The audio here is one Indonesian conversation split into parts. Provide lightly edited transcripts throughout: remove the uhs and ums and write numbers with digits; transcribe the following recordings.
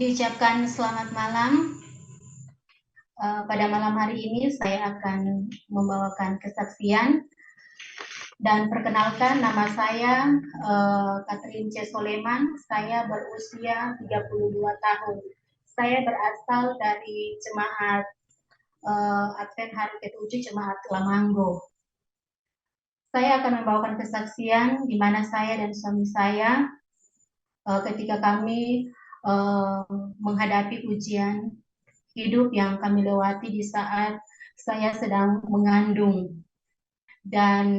Diucapkan selamat malam. Pada malam hari ini saya akan membawakan kesaksian dan perkenalkan, nama saya Catherine C. Soleman. Saya berusia 32 tahun. Saya berasal dari jemaat Advent Hari ke-7 Jemaat Lamanggo. Saya akan membawakan kesaksian di mana saya dan suami saya ketika kami menghadapi ujian hidup yang kami lewati di saat saya sedang mengandung. Dan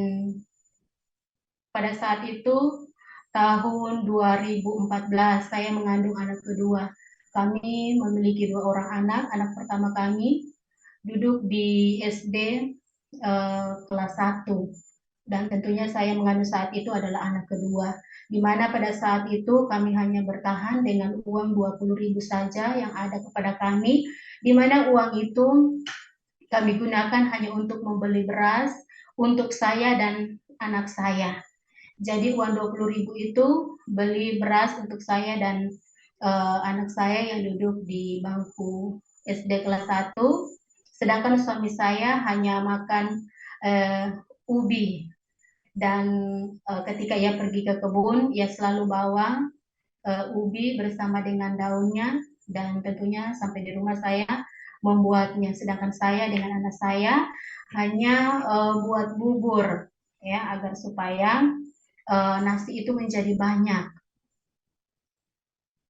pada saat itu tahun 2014 saya mengandung anak kedua. Kami memiliki 2 orang anak. Anak pertama kami duduk di SD kelas 1. Dan tentunya saya mengandung saat itu adalah anak kedua, di mana pada saat itu kami hanya bertahan dengan uang 20.000 saja yang ada kepada kami, di mana uang itu kami gunakan hanya untuk membeli beras untuk saya dan anak saya. Jadi uang 20.000 itu beli beras untuk saya dan anak saya yang duduk di bangku SD kelas 1, sedangkan suami saya hanya makan ubi. Dan ketika ia pergi ke kebun, ia selalu bawa ubi bersama dengan daunnya, dan tentunya sampai di rumah saya membuatnya. Sedangkan saya dengan anak saya hanya buat bubur, ya, agar supaya nasi itu menjadi banyak.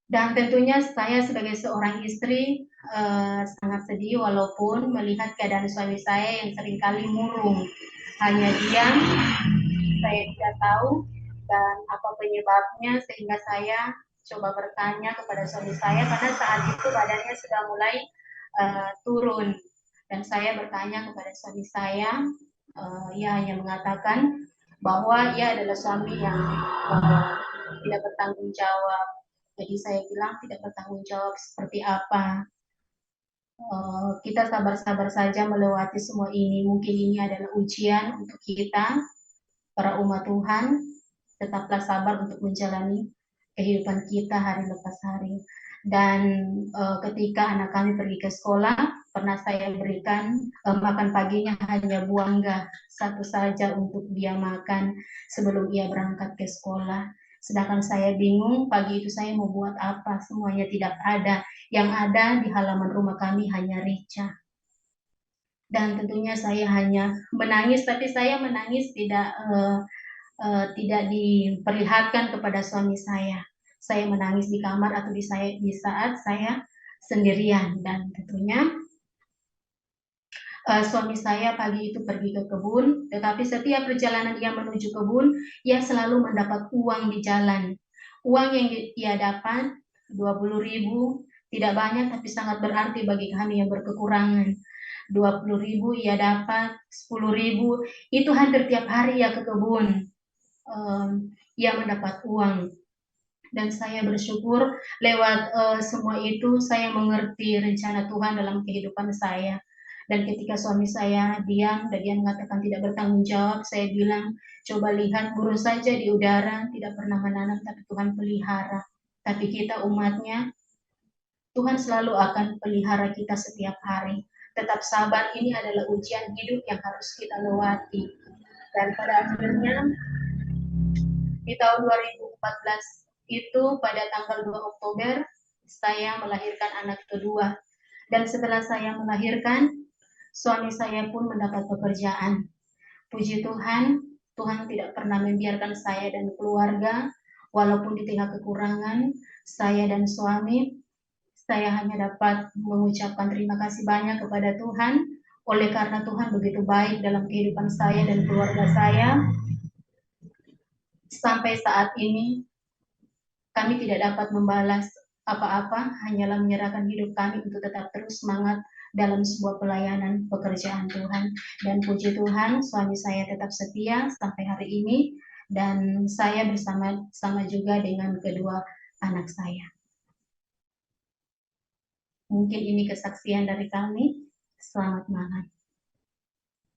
Dan tentunya saya sebagai seorang istri sangat sedih walaupun melihat keadaan suami saya yang seringkali murung, hanya diam. Saya tidak tahu dan apa penyebabnya, sehingga saya coba bertanya kepada suami saya pada saat itu badannya sudah mulai turun, dan saya bertanya kepada suami saya, ia hanya mengatakan bahwa ia adalah suami yang tidak bertanggung jawab. Jadi saya bilang, tidak bertanggung jawab seperti apa? Kita sabar-sabar saja melewati semua ini. Mungkin ini adalah ujian untuk kita, para umat Tuhan. Tetaplah sabar untuk menjalani kehidupan kita hari lepas hari. Dan ketika anak kami pergi ke sekolah, pernah saya berikan makan paginya hanya buangga satu saja untuk dia makan sebelum ia berangkat ke sekolah. Sedangkan saya bingung, pagi itu saya mau buat apa, semuanya tidak ada. Yang ada di halaman rumah kami hanya rica. Dan tentunya saya hanya menangis, tapi saya menangis tidak diperlihatkan kepada suami saya. Saya menangis di kamar atau di saat saya sendirian. Dan tentunya suami saya pagi itu pergi ke kebun, tetapi setiap perjalanan ia menuju kebun, ia selalu mendapat uang di jalan. Uang yang ia dapat 20.000, tidak banyak tapi sangat berarti bagi kami yang berkekurangan. 20.000 ia dapat, 10.000, itu hampir tiap hari ia ke kebun. Ia mendapat uang. Dan saya bersyukur lewat semua itu saya mengerti rencana Tuhan dalam kehidupan saya. Dan ketika suami saya diam dan dia mengatakan tidak bertanggung jawab, saya bilang, coba lihat burung saja di udara tidak pernah menanam, tapi Tuhan pelihara. Tapi kita umatnya, Tuhan selalu akan pelihara kita setiap hari. Tetap sabar, ini adalah ujian hidup yang harus kita lewati. Dan pada akhirnya di tahun 2014 itu pada tanggal 2 Oktober saya melahirkan anak kedua. Dan setelah saya melahirkan, suami saya pun mendapat pekerjaan. Puji Tuhan, Tuhan tidak pernah membiarkan saya dan keluarga, walaupun di tengah kekurangan, saya dan suami, saya hanya dapat mengucapkan terima kasih banyak kepada Tuhan, oleh karena Tuhan begitu baik dalam kehidupan saya dan keluarga saya. Sampai saat ini, kami tidak dapat membalas apa-apa, hanyalah menyerahkan hidup kami untuk tetap terus semangat dalam sebuah pelayanan pekerjaan Tuhan. Dan puji Tuhan, suami saya tetap setia sampai hari ini, dan saya bersama juga dengan kedua anak saya. Mungkin ini kesaksian dari kami. Selamat malam.